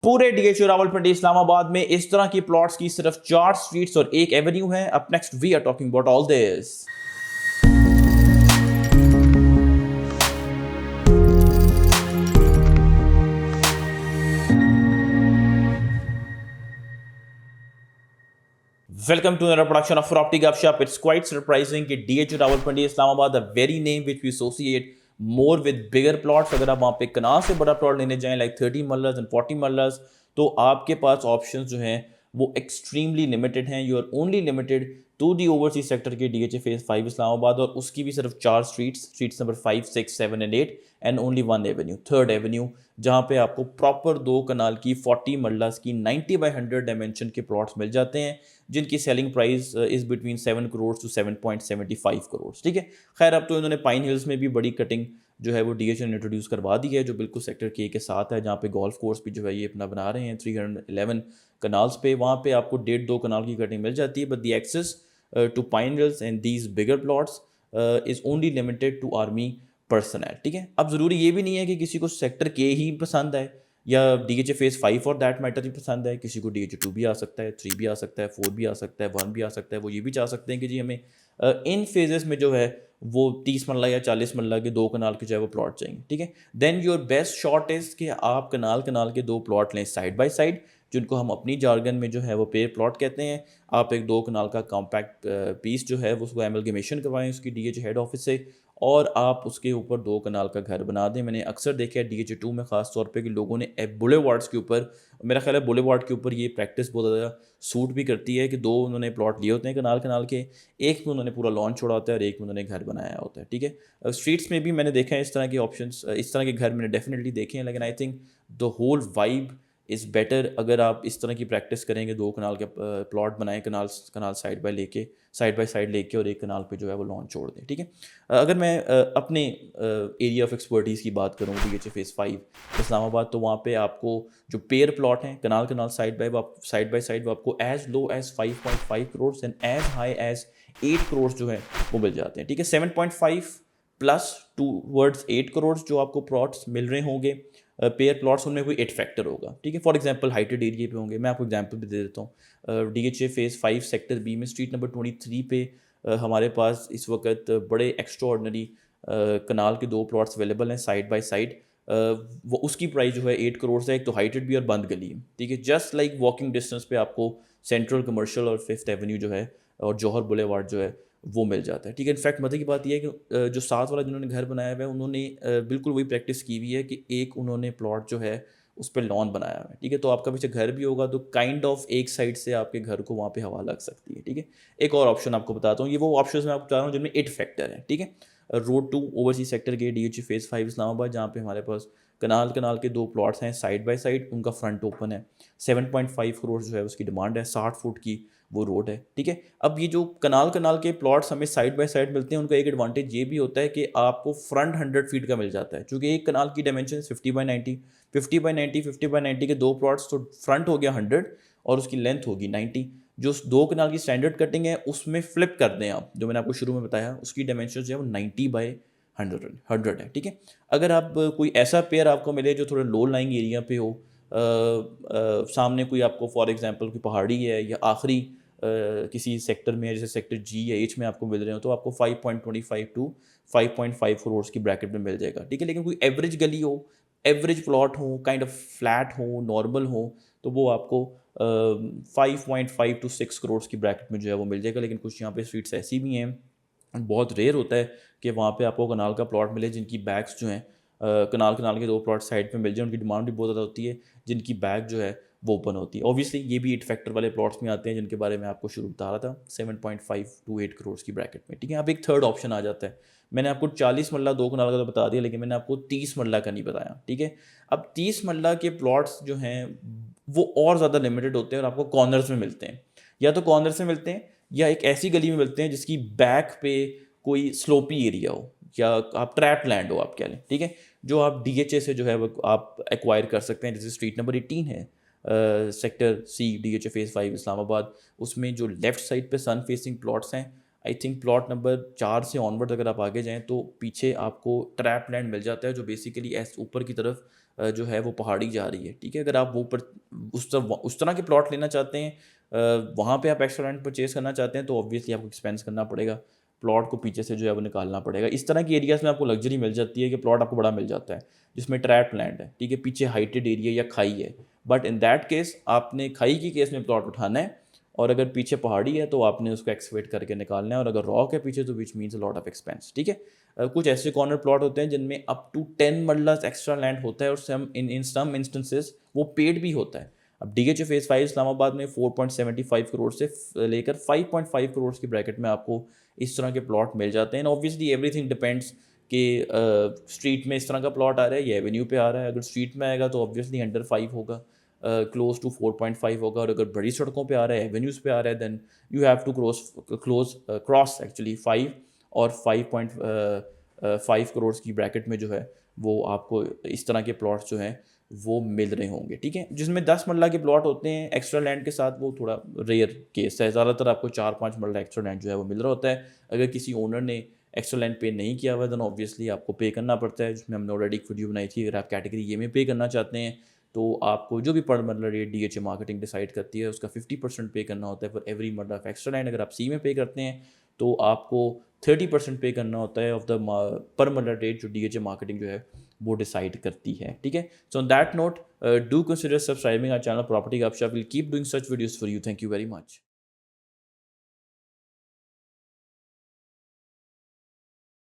पूरे डीएचयू रावलपिंडी इस्लामाबाद में इस तरह की प्लॉट्स की सिर्फ 4 स्ट्रीट्स और एक एवेन्यू है। Up next we are talking about all this. Welcome to another production of Property Gupshup. It's quite surprising कि DHU Rawalpindi Islamabad, the very name which we associate more with bigger plots, अगर आप वहाँ पे कनाल से बड़ा प्लॉट लेने जाएं like 30 मरलस and 40 मरलस, तो आपके पास ऑप्शंस जो हैं वो एक्सट्रीमली लिमिटेड हैं। You are only limited to the overseas sector के DHA फेज 5 इस्लामाबाद, और उसकी भी सिर्फ 4 streets number 5, 6, 7 and 8 and only 1 avenue, third avenue, जहाँ पे आपको प्रॉपर 2 कनाल की 40 मरलास की 90 बाई 100 डायमेंशन के प्लॉट्स मिल जाते हैं, जिनकी selling price is between 7 crore to 7.75 crore. ठीक है, खैर अब तो इन्होंने पाइन हिल्स में भी बड़ी कटिंग जो है वो DHA ने इंट्रोड्यूस करवा दी है, जो बिल्कुल सेक्टर के साथ है, जहाँ पे गोल्फ कोर्स भी जो है ये अपना बना रहे हैं 311 कनाल्स पे। वहाँ पे आपको 1.5-2 कनाल की कटिंग मिल जाती है, but the access to Pine Hills and these bigger plots is only limited to army personnel. ठीक है, अब ज़रूरी ये भी नहीं है कि किसी को सेक्टर के ही पसंद है या DHA फेज 5 और दैट मैटर ही पसंद है। किसी को DHA 2 भी आ सकता है, 3 भी आ सकता है, 4 भी आ सकता है, 1 भी आ सकता है। वो ये भी चाह सकते हैं कि जी हमें इन फेजेस में जो है वो 30 मरला या 40 मरला के 2 कनाल के जो है वो प्लॉट चाहिए। ठीक है, then your best shot is कि आप कनाल कनाल के 2 प्लॉट लें साइड बाय साइड, जिनको हम अपनी जार्गन में जो है वो पेयर प्लॉट कहते हैं। आप एक 2 कनाल का कॉम्पैक्ट पीस जो है वो उसको एमलगेमेशन करवाएं उसकी DHA हेड ऑफिस से, और आप उसके ऊपर 2 कनाल का घर बना दें। मैंने अक्सर देखा है DHA 2 में ख़ास तौर पे कि लोगों ने बुलेवार्ड्स के ऊपर, मेरा ख्याल है बुलेवार्ड के ऊपर ये प्रैक्टिस बहुत ज़्यादा सूट भी करती है कि 2 उन्होंने प्लॉट लिए होते हैं कनाल कनाल के, एक में उन्होंने पूरा लॉन छोड़ा होता है और एक में उन्होंने घर बनाया होता है। ठीक है, स्ट्रीट्स में भी मैंने देखा है इस तरह के ऑप्शंस, इस तरह के घर मैंने डेफिनेटली देखे हैं, लेकिन I think the whole vibe is better अगर आप इस तरह की प्रैक्टिस करेंगे। 2 कनाल के प्लॉट बनाएं, कनाल साइड बाय साइड लेके, और एक कनाल पे जो है वो लॉन छोड़ दें। ठीक है, अगर मैं अपने एरिया ऑफ एक्सपर्टीज़ की बात करूँ DHA फेज 5 इस्लामाबाद, तो वहाँ पे आपको जो पेयर प्लॉट हैं kanal kanal side by side वो आपको as low as 5.5 crore and as high as 8 crore जो है वो मिल जाते हैं। ठीक है, 7.5 प्लस टूवर्ड्स 8 करोड़ जो आपको प्लॉट्स मिल रहे होंगे पेयर प्लॉट्स, उनमें कोई 8 फैक्टर होगा। ठीक है, फॉर एग्जांपल हाइटेड एरिया पे होंगे। मैं आपको एग्जांपल भी दे देता हूँ। DHA फेज 5 सेक्टर बी में स्ट्रीट नंबर 23 पे हमारे पास इस वक्त बड़े एक्स्ट्रा ऑर्डनरी कनाल के 2 प्लॉट्स अवेलेबल हैं साइड बाय साइड। वो उसकी प्राइस जो है 8 करोड़ से, एक तो हाइटेड भी और बंद गली है। ठीक है, जस्ट लाइक वॉकिंग डिस्टेंस पे आपको सेंट्रल कमर्शियल और 5th एवेन्यू जो है और जौहर बुलेवार्ड जो है वो मिल जाता है। ठीक है, इनफैक्ट मजे की बात यह है कि जो साथ वाला जिन्होंने घर बनाया हुआ है उन्होंने बिल्कुल वही प्रैक्टिस की हुई है कि एक उन्होंने प्लॉट जो है उस पर लॉन बनाया हुआ है। ठीक है, तो आपका पीछे घर भी होगा तो काइंड ऑफ एक साइड से आपके घर को वहाँ पे हवा लग सकती है। ठीक है, एक और ऑप्शन आपको बताता हूँ, ये वो ऑप्शन मैं आपको बता रहा हूँ जिनमें 8 फैक्टर है। ठीक है, रोड टू ओवरसीज सेक्टर के DHA फेज 5 इस्लामाबाद, जहाँ पे हमारे पास कनाल कनाल के 2 प्लॉट्स हैं साइड बाय साइड, उनका फ्रंट ओपन है, 7.5 करोड़ जो है उसकी डिमांड है, 60 फुट की वो रोड है। ठीक है, अब ये जो कनाल कनाल के प्लॉट्स हमें साइड बाय साइड मिलते हैं, उनका एक एडवांटेज ये भी होता है कि आपको फ्रंट 100 फीट का मिल जाता है, क्योंकि एक कनाल की डायमेंशन 50/90, 50/90 के 2 प्लॉट्स, तो फ्रंट हो गया 100 और उसकी लेंथ होगी 90। जो 2 कनाल की स्टैंडर्ड कटिंग है उसमें फ्लिप कर दें आप, जो मैंने आपको शुरू में बताया, उसकी डायमेंशन जो है वो 90/100 है। ठीक है, अगर आप कोई ऐसा पेयर आपको मिले जो थोड़ा लो लाइंग एरिया पे हो, सामने कोई आपको फॉर एग्जांपल कोई पहाड़ी है या आखिरी किसी सेक्टर में है, जैसे सेक्टर G या H में आपको मिल रहे हो, तो आपको 5.25 टू 5.5 करोड़ की ब्रैकेट में मिल जाएगा। ठीक है, लेकिन कोई एवरेज गली हो, एवरेज प्लॉट हो, काइंड ऑफ फ्लैट हो, नॉर्मल हो, तो वो आपको 5.5 टू 6 करोड़ की ब्रैकेट में जो है वो मिल जाएगा। लेकिन कुछ यहाँ पे स्ट्रीट्स ऐसी भी हैं, बहुत रेयर होता है कि वहाँ पे आपको कनाल का प्लॉट मिले जिनकी बैग्स जो हैं कनाल कनाल के 2 प्लॉट साइड पे मिल जाए, उनकी डिमांड भी बहुत ज़्यादा होती है, जिनकी बैग जो है वो ओपन होती है। ऑब्वियसली ये भी 8 फैक्टर वाले प्लॉट्स में आते हैं, जिनके बारे में आपको शुरू बता रहा था, 7.5 टू 8 करोड़ की ब्रैकेट में। ठीक है, अब एक थर्ड ऑप्शन आ जाता है। मैंने आपको 40 मरला 2 कनाल का तो बता दिया, लेकिन मैंने आपको 30 मरला का नहीं बताया। ठीक है, अब 30 मरला के प्लॉट्स जो हैं वो और ज़्यादा लिमिटेड होते हैं और आपको कॉर्नर्स में मिलते हैं, या तो कॉर्नर्स में मिलते हैं या एक ऐसी गली में मिलते हैं जिसकी बैक पे कोई स्लोपी एरिया हो, या आप ट्रैप लैंड हो आप कह लें। ठीक है, जो आप DHA से जो है वो आप एक्वायर कर सकते हैं, जैसे स्ट्रीट नंबर 18 है sector C DHA phase 5 Islamabad, उसमें जो लेफ्ट साइड पे सन फेसिंग प्लॉट्स हैं, आई थिंक प्लॉट नंबर 4 से ऑनवर्ड अगर आप आगे जाएं तो पीछे आपको ट्रैप लैंड मिल जाता है, जो बेसिकली ऐसे ऊपर की तरफ जो है वो पहाड़ी जा रही है, ठीक है। अगर आप वो पर उस तरह के प्लॉट लेना चाहते हैं, वहाँ पे आप एक्स्ट्रा लैंड परचेज़ करना चाहते हैं, तो ऑब्वियसली आपको एक्सपेंस करना पड़ेगा, प्लॉट को पीछे से जो है वो निकालना पड़ेगा। इस तरह की एरियाज़ में आपको लग्जरी मिल जाती है कि प्लॉट आपको बड़ा मिल जाता है, जिसमें ट्रैप लैंड है, ठीक है, पीछे हाइटेड एरिया या खाई है। बट इन दैट केस आपने खाई की केस में प्लॉट उठाना है, और अगर पीछे पहाड़ी है तो आपने उसको एक्सकवेट करके निकालना है, और अगर रॉक है पीछे तो which means a lot of expense, ठीक है। कुछ ऐसे कॉर्नर प्लॉट होते हैं जिनमें अप टू 10 मरलास एक्स्ट्रा लैंड होता है, और सम इंस्टेंसेस वो पेड भी होता है। अब डीएचए फेज़ 5 इस्लामाबाद में 4.75 करोड़ से लेकर 5.5 करोड़ की ब्रैकेट में आपको इस तरह के प्लॉट मिल जाते हैं। ऑब्वियसली एवरीथिंग डिपेंड्स कि स्ट्रीट में इस तरह का प्लॉट आ रहा है या एवेन्यू पे आ रहा है। अगर स्ट्रीट में आएगा तो ऑब्वियसली अंडर 5 होगा, क्लोज टू 4.5 होगा, और अगर बड़ी सड़कों पे आ रहा है, एवेन्यूज़ पे आ रहा है, then you have to cross actually 5 और 5.5 करोड़ की ब्रैकेट में जो है वो आपको इस तरह के प्लॉट्स जो हैं वो मिल रहे होंगे, ठीक है। जिसमें 10 मरला के प्लॉट होते हैं एक्स्ट्रा लैंड के साथ, वो थोड़ा रेयर केस है। ज़्यादातर आपको 4-5 मरला एक्स्ट्रा लैंड जो है वो मिल रहा होता है। अगर किसी ओनर ने एक्स्ट्रा लैंड पे नहीं किया हुआ है, देन ऑब्वियसली आपको पे करना पड़ता है, जिसमें हमने ऑलरेडी एक वीडियो बनाई थी। अगर आप कैटेगरी ये में पे करना चाहते हैं तो आपको जो भी पर मरला रेट डीएचए मार्केटिंग डिसाइड करती है उसका 50% पे करना होता है फॉर एवरी मरला ऑफ एक्स्ट्रा लैंड। अगर आप सी में पे करते हैं तो आपको 30% पे करना होता है ऑफ द पर मरला रेट जो डीएचए मार्केटिंग जो है वो डिसाइड करती है, ठीक है। So on that note, do consider subscribing our channel property Gupshup. Will keep doing such videos for you. Thank you very much.